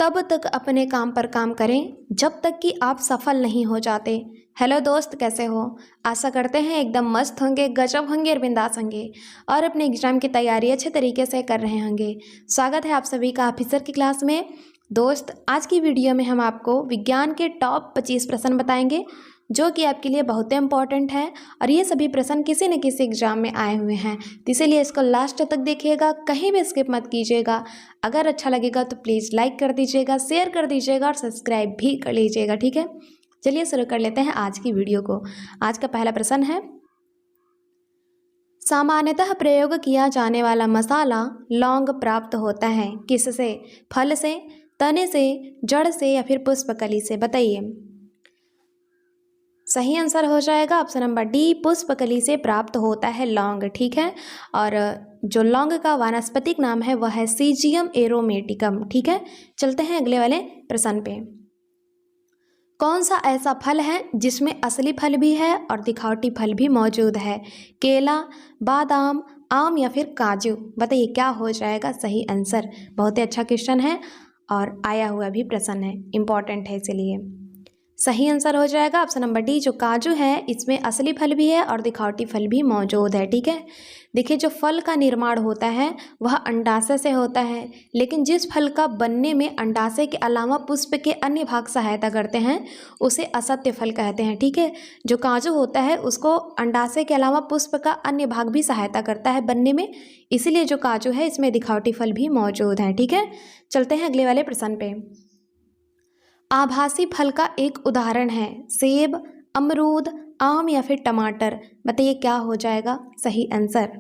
तब तक अपने काम पर काम करें जब तक कि आप सफल नहीं हो जाते। हेलो दोस्त, कैसे हो? आशा करते हैं एकदम मस्त होंगे, गजब होंगे और बिंदास होंगे और अपने एग्जाम की तैयारी अच्छे तरीके से कर रहे होंगे। स्वागत है आप सभी का ऑफिसर की क्लास में। दोस्त, आज की वीडियो में हम आपको विज्ञान के टॉप 25 प्रश्न बताएंगे जो कि आपके लिए बहुत इंपॉर्टेंट है और ये सभी प्रश्न किसी न किसी एग्जाम में आए हुए हैं, तो इसीलिए इसको लास्ट तक देखिएगा, कहीं भी स्किप मत कीजिएगा। अगर अच्छा लगेगा तो प्लीज़ लाइक कर दीजिएगा, शेयर कर दीजिएगा और सब्सक्राइब भी कर लीजिएगा, ठीक है। चलिए शुरू कर लेते हैं आज की वीडियो को। आज का पहला प्रश्न है, सामान्यतः प्रयोग किया जाने वाला मसाला लौंग प्राप्त होता है किससे? फल से, तने से, जड़ से या फिर पुष्पकली से? बताइए। सही आंसर हो जाएगा ऑप्शन नंबर डी, पुष्पकली से प्राप्त होता है लौंग, ठीक है। और जो लौंग का वानस्पतिक नाम है वह है सीजियम एरोमेटिकम, ठीक है। चलते हैं अगले वाले प्रश्न पे। कौन सा ऐसा फल है जिसमें असली फल भी है और दिखावटी फल भी मौजूद है? केला, बादाम, आम या फिर काजू? बताइए क्या हो जाएगा सही आंसर। बहुत ही अच्छा क्वेश्चन है और आया हुआ भी प्रश्न है, इम्पॉर्टेंट है, इसलिए सही आंसर हो जाएगा ऑप्शन नंबर डी, जो काजू है इसमें असली फल भी है और दिखावटी फल भी मौजूद है, ठीक है। देखिए, जो फल का निर्माण होता है वह अंडाशय से होता है, लेकिन जिस फल का बनने में अंडाशय के अलावा पुष्प के अन्य भाग सहायता करते हैं उसे असत्य फल कहते हैं, ठीक है। जो काजू होता है उसको अंडाशय के अलावा पुष्प का अन्य भाग भी सहायता करता है बनने में, इसीलिए जो काजू है इसमें दिखावटी फल भी मौजूद है, ठीक है। चलते हैं अगले वाले प्रश्न पे। आभासी फल का एक उदाहरण है सेब, अमरूद, आम या फिर टमाटर? बताइए क्या हो जाएगा सही आंसर।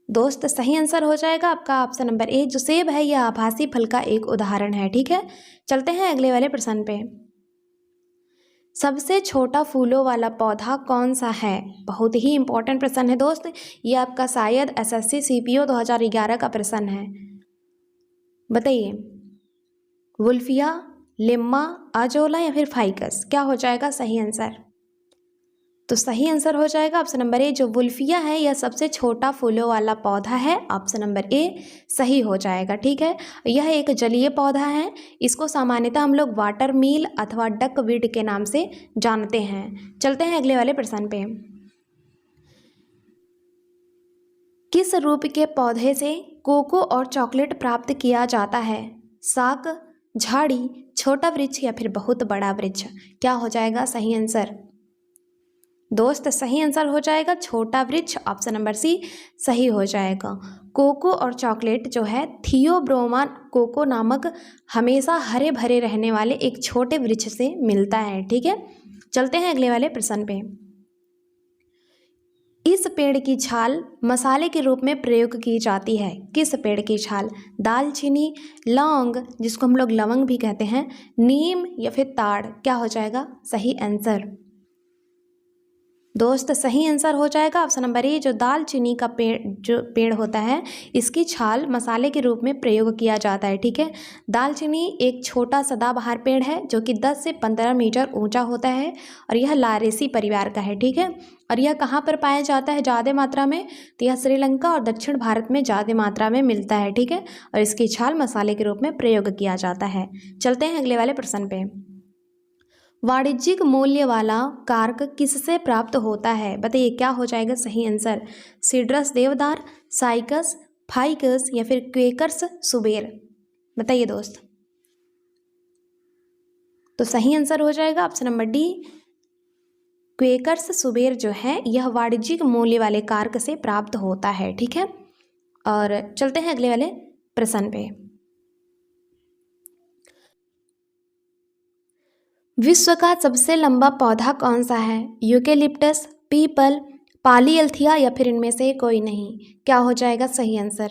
दोस्त, सही आंसर हो जाएगा आपका ऑप्शन नंबर ए, जो सेब है यह आभासी फल का एक उदाहरण है, ठीक है। चलते हैं अगले वाले प्रश्न पे। सबसे छोटा फूलों वाला पौधा कौन सा है? बहुत ही इंपॉर्टेंट प्रश्न है दोस्त, ये आपका शायद एसएससी सीपीओ 2011 का प्रश्न है। बताइए, वुल्फिया, लिम्मा, अजोला या फिर फाइकस? क्या हो जाएगा सही आंसर। तो सही आंसर हो जाएगा ऑप्शन नंबर ए, जो वुल्फिया है यह सबसे छोटा फूलों वाला पौधा है। ऑप्शन नंबर ए सही हो जाएगा, ठीक है। यह एक जलीय पौधा है, इसको सामान्यतः हम लोग वाटर मील अथवा डकवीड के नाम से जानते हैं। चलते हैं अगले वाले प्रश्न पे। किस रूप के पौधे से कोको और चॉकलेट प्राप्त किया जाता है? साग, झाड़ी, छोटा वृक्ष या फिर बहुत बड़ा वृक्ष? क्या हो जाएगा सही आंसर। दोस्त, सही आंसर हो जाएगा छोटा वृक्ष, ऑप्शन नंबर सी सही हो जाएगा। कोको और चॉकलेट जो है थियोब्रोमा कोको नामक हमेशा हरे भरे रहने वाले एक छोटे वृक्ष से मिलता है, ठीक है। चलते हैं अगले वाले प्रश्न पे। इस पेड़ की छाल मसाले के रूप में प्रयोग की जाती है। किस पेड़ की छाल? दालचीनी, लौंग जिसको हम लोग लवंग भी कहते हैं, नीम या फिर ताड़? क्या हो जाएगा सही आंसर। दोस्त, सही आंसर हो जाएगा ऑप्शन नंबर ए, जो दालचीनी का पेड़ होता है इसकी छाल मसाले के रूप में प्रयोग किया जाता है, ठीक है। दालचीनी एक छोटा सदाबहार पेड़ है जो कि 10 से 15 मीटर ऊंचा होता है और यह लारेसी परिवार का है, ठीक है। और यह कहाँ पर पाया जाता है ज़्यादा मात्रा में? तो यह श्रीलंका और दक्षिण भारत में ज़्यादा मात्रा में मिलता है, ठीक है। और इसकी छाल मसाले के रूप में प्रयोग किया जाता है। चलते हैं अगले वाले प्रश्न पे। वाणिज्यिक मूल्य वाला कार्क किससे प्राप्त होता है? बताइए क्या हो जाएगा सही आंसर। सीड्रस देवदार, साइकस, फाइकस या फिर क्वेकर्स सुबेर? बताइए दोस्त। तो सही आंसर हो जाएगा ऑप्शन नंबर डी, क्वेकर्स सुबेर जो है यह वाणिज्यिक मूल्य वाले कार्क से प्राप्त होता है, ठीक है। और चलते हैं अगले वाले प्रश्न पे। विश्व का सबसे लंबा पौधा कौन सा है? यूकेलिप्टस, पीपल, पॉलीएल्थिया या फिर इनमें से कोई नहीं? क्या हो जाएगा सही आंसर।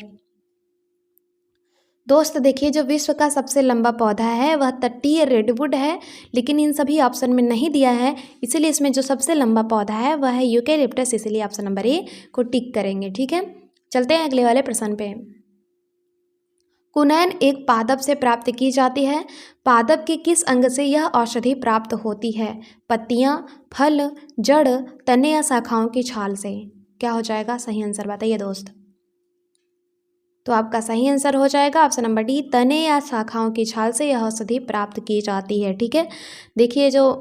दोस्त देखिए, जो विश्व का सबसे लंबा पौधा है वह तटीय रेडवुड है, लेकिन इन सभी ऑप्शन में नहीं दिया है, इसीलिए इसमें जो सबसे लंबा पौधा है वह है यूकेलिप्टस, इसीलिए ऑप्शन नंबर ए को टिक करेंगे, ठीक है। चलते हैं अगले वाले प्रश्न पे। कुनैन एक पादप से प्राप्त की जाती है, पादप के किस अंग से यह औषधि प्राप्त होती है? पत्तियां, फल, जड़, तने या शाखाओं की छाल से? क्या हो जाएगा सही आंसर, बताइए दोस्त। तो आपका सही आंसर हो जाएगा ऑप्शन नंबर डी, तने या शाखाओं की छाल से यह औषधि प्राप्त की जाती है। ठीक है, देखिए जो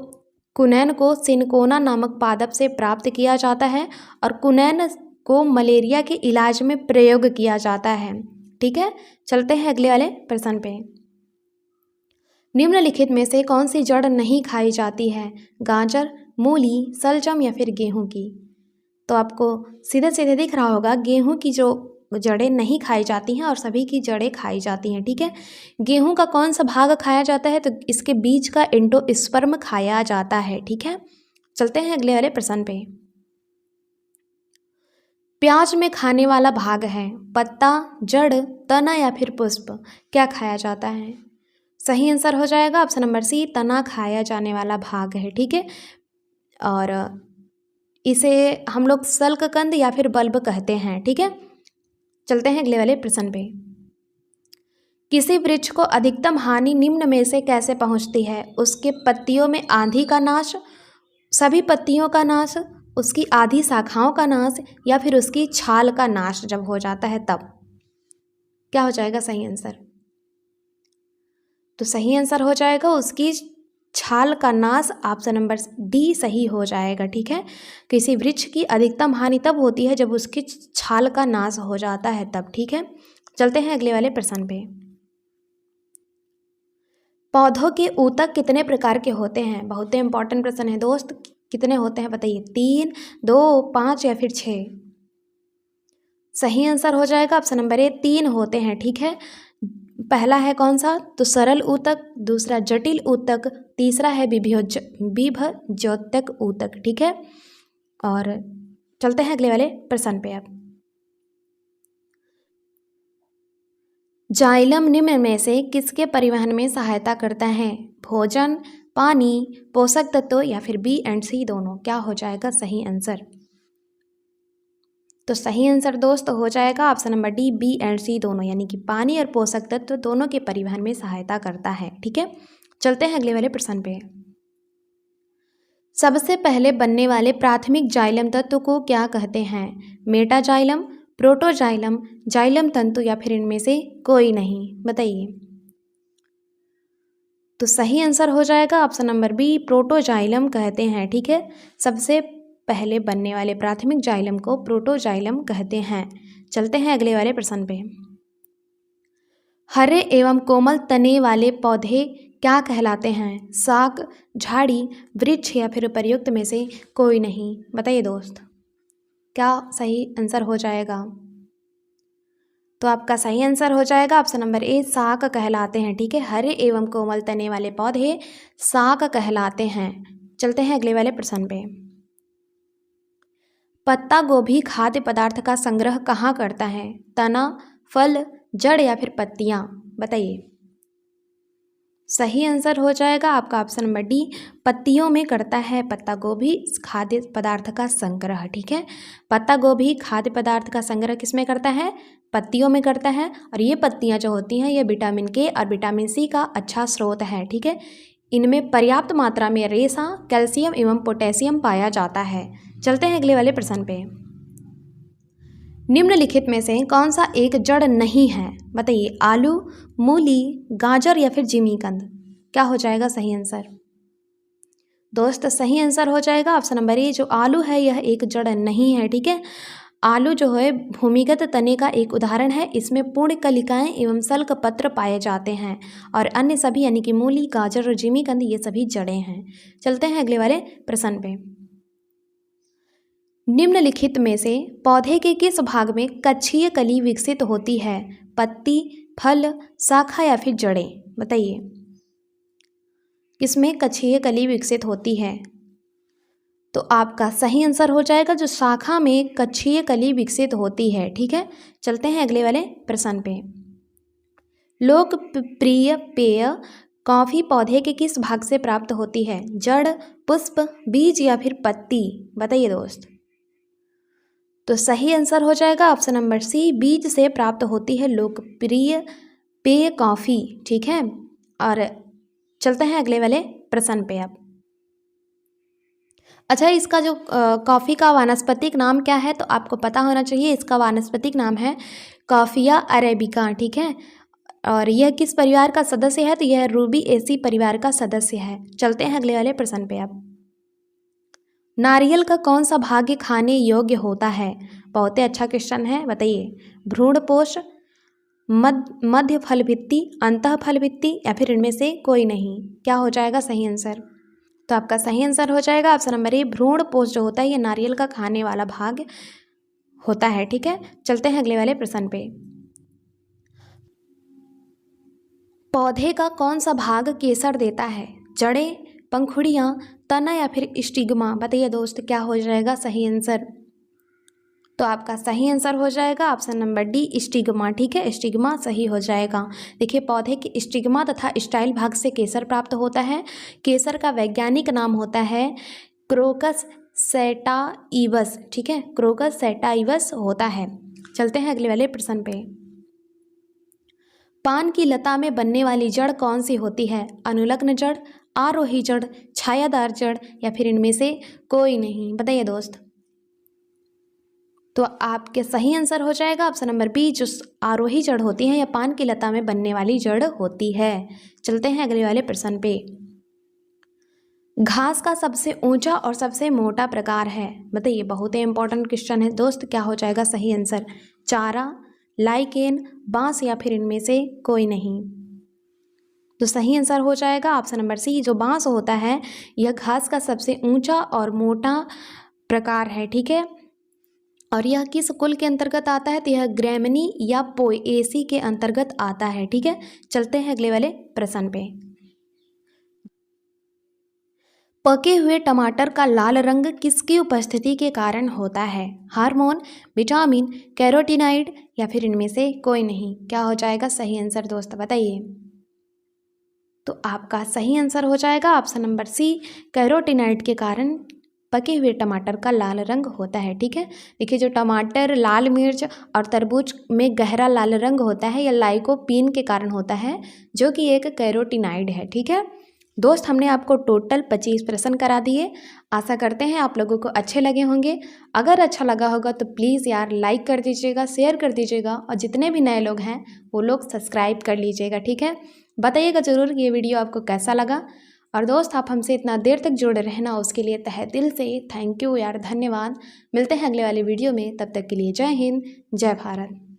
कुनैन को सिनकोना नामक पादप से प्राप्त किया जाता है और कुनैन को मलेरिया के इलाज में प्रयोग किया जाता है। ठीक है, चलते हैं अगले वाले प्रश्न पे। निम्नलिखित में से कौन सी जड़ नहीं खाई जाती है? गाजर, मूली, सलजम या फिर गेहूं की? तो आपको सीधे सीधे दिख रहा होगा, गेहूं की जो जड़ें नहीं खाई जाती हैं और सभी की जड़ें खाई जाती हैं। ठीक है, गेहूं का कौन सा भाग खाया जाता है? तो इसके बीज का एंडोस्पर्म खाया जाता है। ठीक है, चलते हैं अगले वाले प्रश्न पे। प्याज में खाने वाला भाग है पत्ता, जड़, तना या फिर पुष्प? क्या खाया जाता है? सही आंसर हो जाएगा ऑप्शन नंबर सी, तना खाया जाने वाला भाग है। ठीक है, और इसे हम लोग सल्ककंद या फिर बल्ब कहते हैं। ठीक है, चलते हैं अगले वाले प्रश्न पे। किसी वृक्ष को अधिकतम हानि निम्न में से कैसे पहुंचती है? उसके पत्तियों में आंधी का नाश, सभी पत्तियों का नाश, उसकी आधी शाखाओं का नाश या फिर उसकी छाल का नाश जब हो जाता है तब? क्या हो जाएगा सही आंसर? तो सही आंसर हो जाएगा उसकी छाल का नाश, ऑप्शन नंबर डी सही हो जाएगा। ठीक है, किसी वृक्ष की अधिकतम हानि तब होती है जब उसकी छाल का नाश हो जाता है तब। ठीक है, चलते हैं अगले वाले प्रश्न पे। पौधों के ऊतक कितने प्रकार के होते हैं? बहुत ही इंपॉर्टेंट प्रश्न है दोस्त, कितने होते हैं बताइए? 3, 2, 5 या फिर 6? सही आंसर हो जाएगा ऑप्शन नंबर ए, 3 होते हैं। ठीक है, पहला है कौन सा? तो सरल ऊतक, दूसरा जटिल ऊतक, तीसरा है विभज्योतक ऊतक। ठीक है, और चलते हैं अगले वाले प्रश्न पे। अब जाइलम निम्न में से किसके परिवहन में सहायता करता है? भोजन, पानी, पोषक तत्व या फिर बी एंड सी दोनों? क्या हो जाएगा सही आंसर? तो सही आंसर दोस्त हो जाएगा option number D, B and C दोनों, यानी कि पानी और पोषक तत्व दोनों के परिवहन में सहायता करता है। ठीक है, चलते हैं अगले वाले प्रश्न पे। सबसे पहले बनने वाले प्राथमिक जाइलम तत्व को क्या कहते हैं? मेटाजाइलम, प्रोटोजाइलम, जाइलम तंतु या फिर इनमें से कोई नहीं? बताइए। तो सही आंसर हो जाएगा ऑप्शन नंबर बी, प्रोटोजाइलम कहते हैं। ठीक है, सबसे पहले बनने वाले प्राथमिक जाइलम को प्रोटोजाइलम कहते हैं। चलते हैं अगले वाले प्रश्न पे। हरे एवं कोमल तने वाले पौधे क्या कहलाते हैं? शाक, झाड़ी, वृक्ष या फिर उपर्युक्त में से कोई नहीं? बताइए दोस्त, क्या सही आंसर हो जाएगा? तो आपका सही आंसर हो जाएगा ऑप्शन नंबर ए, शाक कहलाते हैं। ठीक है, हरे एवं कोमल तने वाले पौधे शाक कहलाते हैं। चलते हैं अगले वाले प्रश्न पे। पत्ता गोभी खाद्य पदार्थ का संग्रह कहाँ करता है? तना, फल, जड़ या फिर पत्तियां? बताइए। सही आंसर हो जाएगा आपका ऑप्शन नंबर डी, पत्तियों में करता है पत्ता गोभी खाद्य पदार्थ का संग्रह। ठीक है, पत्ता गोभी खाद्य पदार्थ का संग्रह किस में करता है? पत्तियों में करता है, और ये पत्तियां जो होती हैं ये विटामिन के और विटामिन सी का अच्छा स्रोत है। ठीक है, इनमें पर्याप्त मात्रा में रेशा, कैल्शियम एवं पोटेशियम पाया जाता है। चलते हैं अगले वाले प्रश्न पे। निम्नलिखित में से कौन सा एक जड़ नहीं है? बताइए। आलू, मूली, गाजर या फिर जिमीकंद? क्या हो जाएगा सही आंसर? दोस्त सही आंसर हो जाएगा ऑप्शन नंबर ए, जो आलू है यह एक जड़ नहीं है। ठीक है, आलू जो है भूमिगत तने का एक उदाहरण है, इसमें पूर्ण कलिकाएं एवं सल्क पत्र पाए जाते हैं, और अन्य सभी यानी कि मूली, गाजर और जिमीकंद ये सभी जड़ें हैं। चलते हैं अगले वाले प्रश्न पे। निम्नलिखित में से पौधे के किस भाग में कक्षीय कली विकसित होती है? पत्ती, फल, शाखा या फिर जड़ें? बताइए, किसमें कक्षीय कली विकसित होती है? तो आपका सही आंसर हो जाएगा जो शाखा में कक्षीय कली विकसित होती है। ठीक है, चलते हैं अगले वाले प्रश्न पे। लोकप्रिय पेय कॉफी पौधे के किस भाग से प्राप्त होती है? जड़, पुष्प, बीज या फिर पत्ती? बताइए दोस्त। तो सही आंसर हो जाएगा ऑप्शन नंबर सी, बीज से प्राप्त होती है लोकप्रिय पेय कॉफी। ठीक है, और चलते हैं अगले वाले प्रश्न पे। अब अच्छा, इसका जो कॉफ़ी का वानस्पतिक नाम क्या है, तो आपको पता होना चाहिए। इसका वानस्पतिक नाम है कॉफ़िया अरेबिका, ठीक है। और यह किस परिवार का सदस्य है, तो यह रूबिएसी परिवार का सदस्य है। चलते हैं अगले वाले प्रश्न पे अब। नारियल का कौन सा भाग खाने योग्य होता है? बहुत ही अच्छा क्वेश्चन है, बताइए। भ्रूणपोष, मध्य फल भित्ति, अंतः फल भित्ति, या फिर इनमें से कोई नहीं? क्या हो जाएगा सही आंसर? तो आपका सही आंसर हो जाएगा ऑप्शन नंबर ए, भ्रूणपोष जो होता है ये नारियल का खाने वाला भाग होता है, ठीक है। चलते हैं अगले वाले प्रश्न पे। पौधे का कौन सा भाग केसर देता है? जड़ें, पंखुड़ियाँ, तना, या फिर स्टिग्मा? बताइए दोस्त, क्या हो जाएगा सही आंसर? तो आपका सही आंसर हो जाएगा ऑप्शन नंबर डी, स्टिग्मा, ठीक है। स्टिग्मा सही हो जाएगा। देखिए, पौधे के स्टिग्मा तथा स्टाइल भाग से केसर प्राप्त होता है। केसर का वैज्ञानिक नाम होता है क्रोकस सैटाइवस, ठीक है। क्रोकस सैटाइवस होता है। चलते हैं अगले वाले प्रश्न पे। पान की लता में बनने वाली जड़ कौन सी होती है? अनुलग्न जड़, आरोही जड़, छायादार जड़, या फिर इनमें से कोई नहीं? बताइए दोस्त। तो आपके सही आंसर हो जाएगा ऑप्शन नंबर बी, जो आरोही जड़ होती है या पान की लता में बनने वाली जड़ होती है। चलते हैं अगले वाले प्रश्न पे। घास का सबसे ऊंचा और सबसे मोटा प्रकार है? बताइए, बहुत ही इंपॉर्टेंट क्वेश्चन है दोस्त, क्या हो जाएगा सही आंसर? चारा, लाइकेन, बांस, या फिर इनमें से कोई नहीं? तो सही आंसर हो जाएगा ऑप्शन नंबर सी, जो बांस होता है यह घास का सबसे ऊंचा और मोटा प्रकार है, ठीक है। और यह किस कुल के अंतर्गत आता है? तो यह ग्रैमनी या पोएसी के अंतर्गत आता है, ठीक है। चलते हैं अगले वाले प्रश्न पे। पके हुए टमाटर का लाल रंग किसकी उपस्थिति के कारण होता है? हार्मोन, विटामिन, कैरोटीनाइड, या फिर इनमें से कोई नहीं? क्या हो जाएगा सही आंसर दोस्त, बताइए। तो आपका सही आंसर हो जाएगा ऑप्शन नंबर सी, कैरोटीनाइड के कारण पके हुए टमाटर का लाल रंग होता है, ठीक है। देखिए, जो टमाटर, लाल मिर्च और तरबूज में गहरा लाल रंग होता है यह लाइकोपीन के कारण होता है, जो कि एक कैरोटीनाइड है, ठीक है दोस्त। हमने आपको टोटल 25 प्रश्न करा दिए। आशा करते हैं आप लोगों को अच्छे लगे होंगे। अगर अच्छा लगा होगा तो प्लीज़ यार लाइक कर दीजिएगा, शेयर कर दीजिएगा, और जितने भी नए लोग हैं वो लोग सब्सक्राइब कर लीजिएगा, ठीक है। बताइएगा ज़रूर कि ये वीडियो आपको कैसा लगा। और दोस्त, आप हमसे इतना देर तक जुड़े रहना उसके लिए तहे दिल से थैंक यू यार, धन्यवाद। मिलते हैं अगले वाली वीडियो में, तब तक के लिए जय हिंद, जय भारत।